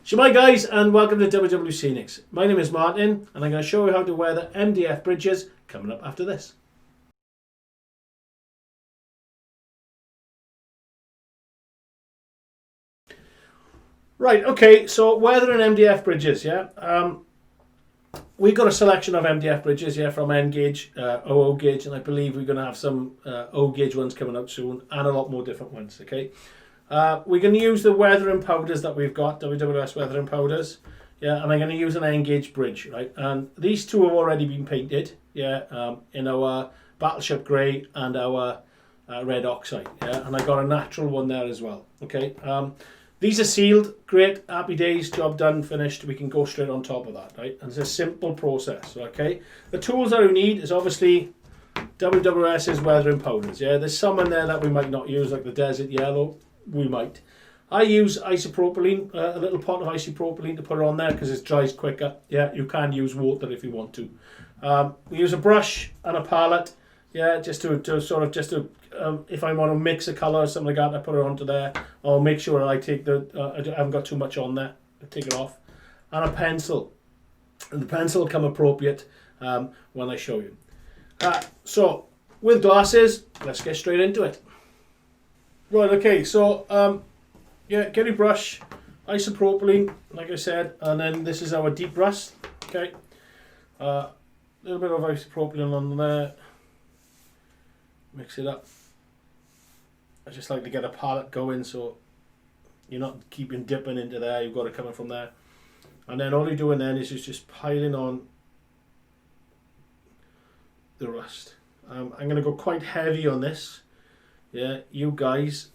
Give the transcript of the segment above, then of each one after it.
Shemai guys, and welcome to WWScenics. My name is Martin and I'm going to show you how to weather MDF bridges coming up after this. Right, okay, so weathering MDF bridges, yeah. We've got a selection of MDF bridges, yeah, from N gauge, OO gauge, and I believe we're going to have some O gauge ones coming out soon, and a lot more different ones, okay. We're going to use the weathering powders that we've got, WWS weathering powders, yeah, and I'm going to use an N gauge bridge, right, and these two have already been painted, yeah, in our Battleship Grey and our Red Oxide, yeah, and I got a natural one there as well, okay. These are sealed, great, happy days, job done, finished, we can go straight on top of that, right, and it's a simple process, okay. The tools that we need is obviously WWS's weathering powders, yeah, there's some in there that we might not use, like the Desert Yellow, we might. I use isopropylene, a little pot of isopropylene to put it on there because it dries quicker. Yeah, you can use water if you want to. We use a brush and a palette, yeah, just to if I want to mix a colour or something like that, I put it onto there. I'll make sure I take I haven't got too much on there. I take it off, and a pencil. And the pencil will come appropriate when I show you. So with glasses, let's get straight into it. Right, okay, so yeah, get your brush, isopropylene, like I said, and then this is our deep rust, okay. A little bit of isopropylene on there, mix it up. I just like to get a palette going so you're not keeping dipping into there, you've got it coming from there. And then all you're doing then is just piling on the rust. I'm going to go quite heavy on this. Yeah, you guys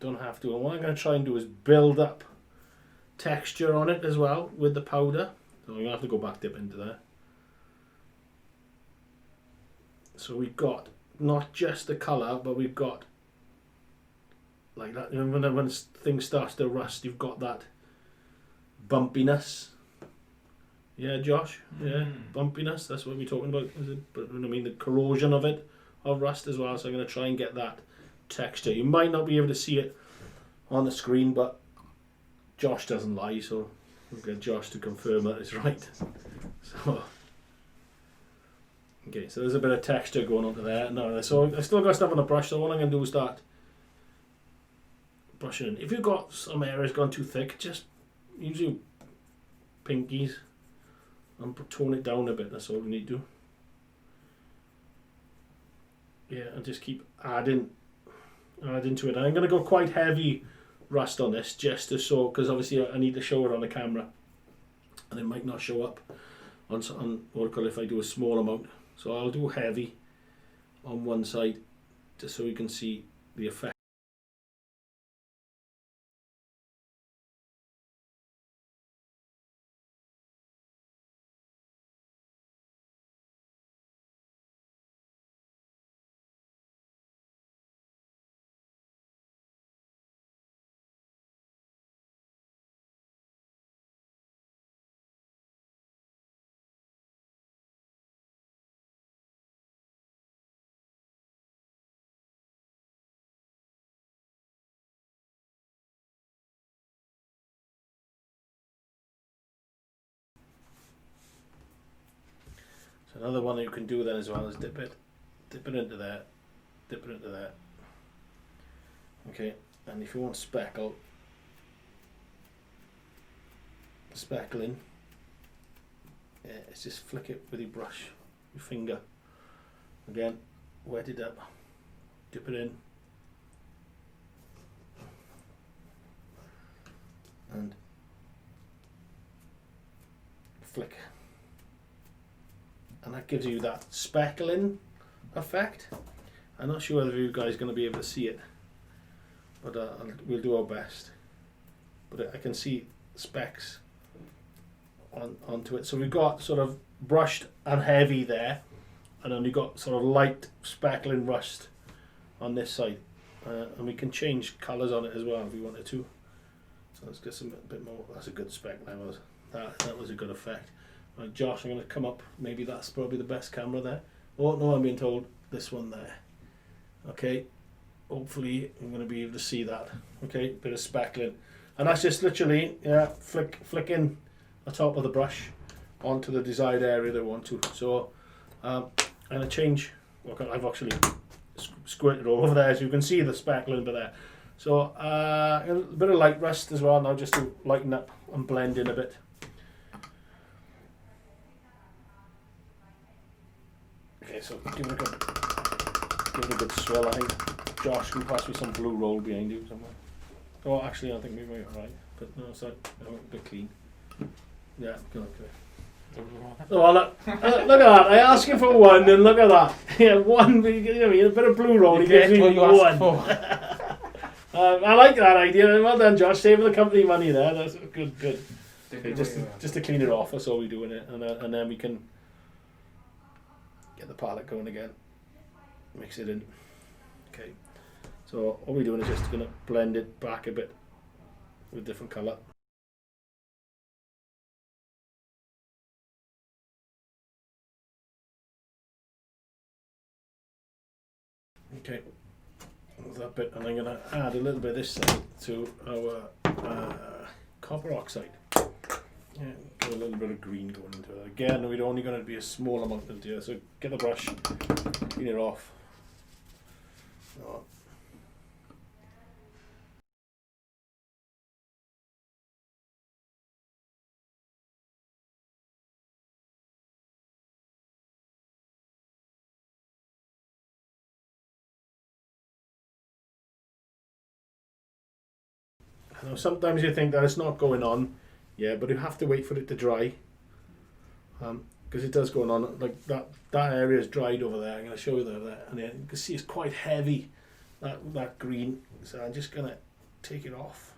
don't have to. And what I'm going to try and do is build up texture on it as well with the powder. So I'm going to have to go back dip into there. So we've got not just the colour, but we've got like that. You know, when things starts to rust, you've got that bumpiness. Yeah, Josh. Yeah, bumpiness. That's what we're talking about. Is it? But I mean the corrosion of it. Of rust as well, so I'm going to try and get that texture. You might not be able to see it on the screen, but Josh doesn't lie, so we'll get Josh to confirm that it's right. So okay, so there's a bit of texture going on to there. No, so I still got stuff on the brush, so what I'm going to do is start brushing in. If you've got some areas gone too thick, just use your pinkies and tone it down a bit. That's all we need to do. Yeah, and just keep adding to it. And I'm going to go quite heavy rust on this just to show, because obviously I need to show it on the camera, and it might not show up on Oracle if I do a small amount. So I'll do heavy on one side just so you can see the effect. So another one that you can do then as well is dip it into there, dip it into there. Okay, and if you want speckling, yeah, it's just flick it with your brush, your finger. Again, wet it up, dip it in, and flick. And that gives you that speckling effect. I'm not sure whether you guys are going to be able to see it, but we'll do our best. But I can see specks onto it. So we've got sort of brushed and heavy there, and then we've got sort of light speckling rust on this side. And we can change colours on it as well if we wanted to. So let's get a bit more. That's a good speck there. That was a good effect. Right, Josh, I'm going to come up. Maybe that's probably the best camera there. Oh no, I'm being told this one there. Okay, hopefully I'm going to be able to see that. Okay, bit of speckling. And that's just literally flicking the top of the brush onto the desired area they want to. So I'm going to change. Look, I've actually squirted all over there, as you can see the speckling under there. So a bit of light rust as well now, just to lighten up and blend in a bit. Okay, so give it a good swirl. I think Josh can pass me some blue roll behind you somewhere. Oh, actually, I think we might be alright. But no, it's a bit clean. Yeah, good. Oh, look at that. I asked you for one, and look at that. Yeah, one, you know, a bit of blue roll. He gives me one. I like that idea. Well done, Josh. Saving the company money there. That's good. Okay, just to clean it off, that's all we do in it. And then we can get the palette going again. Mix it in. Okay. So all we're doing is just going to blend it back a bit with different colour. Okay, that bit, and I'm going to add a little bit of this side to our copper oxide. Yeah, get a little bit of green going into it. Again, we're only going to be a small amount of here, so get the brush, clean it off. Oh. Now, sometimes you think that it's not going on, yeah, but you have to wait for it to dry, because it does go on. Like that area is dried over there. I'm going to show you there, and you can see it's quite heavy, that green. So I'm just going to take it off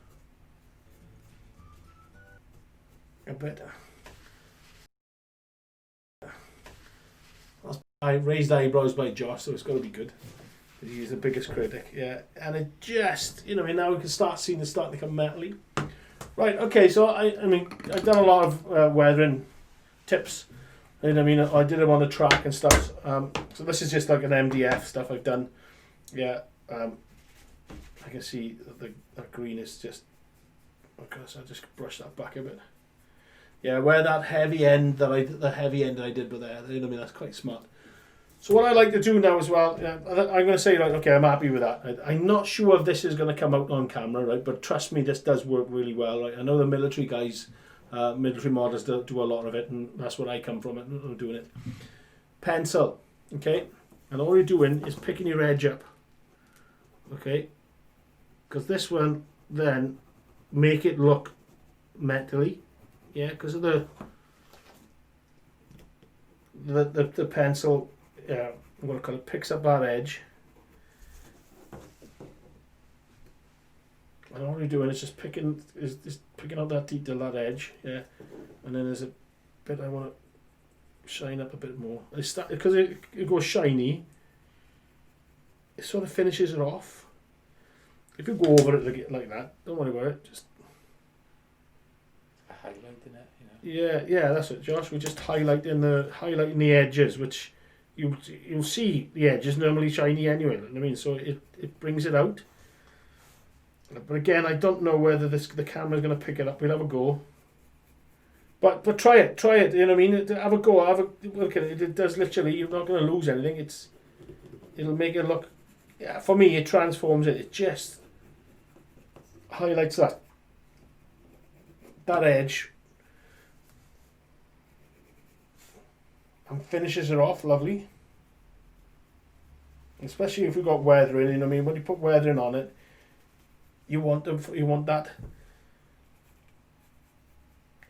a bit. I raised eyebrows by Josh, so it's got to be good. He's the biggest critic, yeah. And it just, you know, I mean, now we can start seeing it starting to become metally. Right, okay, so I mean, I've done a lot of weathering tips. You know, I mean, I did them on the track and stuff. So this is just like an MDF stuff I've done. Yeah, I can see that green is just, okay, so I just brush that back a bit. Yeah, where that heavy end that I did with there, you know, I mean, that's quite smart. So what I like to do now as well, I'm going to say, right, okay, I'm happy with that. I'm not sure if this is going to come out on camera, right? But trust me, this does work really well, right? I know the military guys, military models do a lot of it, and that's where I come from, I'm doing it. Pencil, okay? And all you're doing is picking your edge up, okay? Because this one then make it look metally, yeah? Because of the pencil. Yeah, I'm going to call it, picks up that edge, and all you're doing is just picking out that detail, that edge, yeah. And then there's a bit I want to shine up a bit more. Because it goes shiny, it sort of finishes it off. If you go over it like that, don't worry about it. Just highlighting it, you know. Yeah, that's it, Josh. We're just highlighting the edges, which. You'll see the edge is normally shiny anyway, you know what I mean? So it brings it out. But again, I don't know whether the camera's going to pick it up. We'll have a go. But try it, you know what I mean? Have a go, look at it. It does literally, you're not going to lose anything. It'll make it look, yeah, for me, it transforms it. It just highlights that edge. And finishes it off lovely. Especially if we've got weathering, you know what I mean? When you put weathering on it, you want that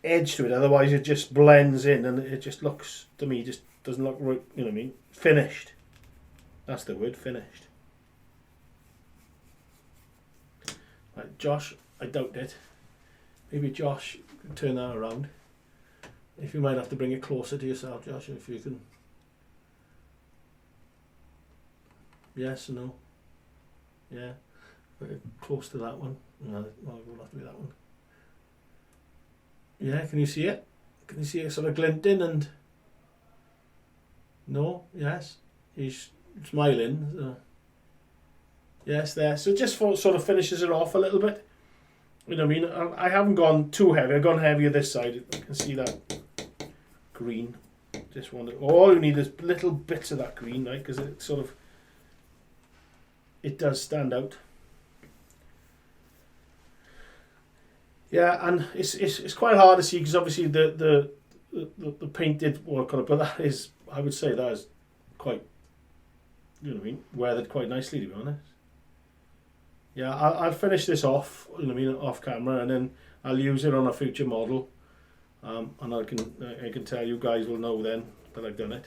edge to it. Otherwise, it just blends in, and it just looks, to me, just doesn't look right. You know what I mean? Finished. That's the word, finished. Right, Josh, I doubt it. Maybe Josh can turn that around. If you might have to bring it closer to yourself, Josh, if you can. Yes or no? Yeah. Close to that one. No, it won't have to be that one. Yeah, can you see it? Can you see it sort of glinting and... No? Yes? He's smiling. So. Yes, there. So just sort of finishes it off a little bit. You know what I mean? I haven't gone too heavy. I've gone heavier this side. You can see that green. Just want to, all you need is little bits of that green, right? Because it sort of, it does stand out. Yeah, and it's quite hard to see because obviously the paint did work on it, but that is, I would say that is quite, you know what I mean, weathered quite nicely, to be honest. Yeah, I'll finish this off, you know what I mean, off camera, and then I'll use it on a future model, and I can tell you guys will know then that I've done it.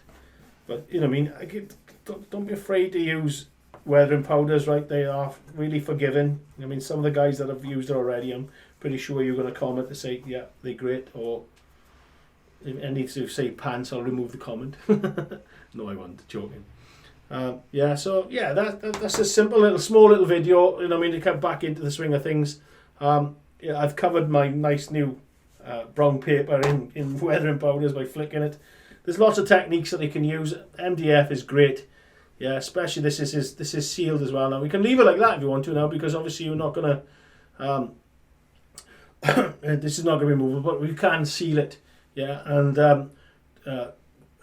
But you know what I mean, don't be afraid to use weathering powders, right? They are really forgiving. I mean, some of the guys that have used it already, I'm pretty sure you're going to comment to say, yeah, they're great, or any to say pants, I'll remove the comment. No, I wasn't, joking. Yeah, so yeah, that's a simple little, small little video, you know what I mean, to get back into the swing of things. Yeah, I've covered my nice new brown paper in weathering powders by flicking it. There's lots of techniques that you can use. MDF is great. Yeah, especially this is sealed as well. Now we can leave it like that if you want to now, because obviously you're not gonna this is not gonna be movable, but we can seal it. Yeah, and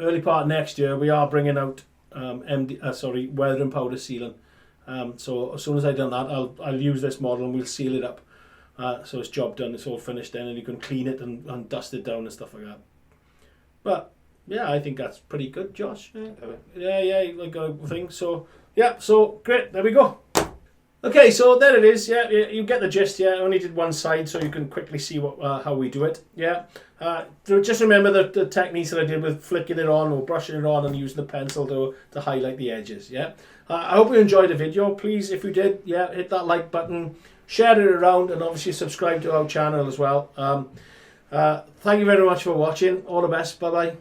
early part next year we are bringing out weathering powder sealing. So as soon as I've done that, I'll use this model and we'll seal it up. So it's job done. It's all finished then, and you can clean it and dust it down and stuff like that. But yeah, I think that's pretty good, Josh. Yeah, like a thing. So yeah, so great. There we go. Okay, so there it is. Yeah, you get the gist. Yeah, I only did one side, so you can quickly see how we do it. Yeah. Just remember the techniques that I did with flicking it on or brushing it on and using the pencil to highlight the edges. Yeah. I hope you enjoyed the video. Please, if you did, yeah, hit that like button, share it around, and obviously subscribe to our channel as well. Thank you very much for watching. All the best. Bye bye.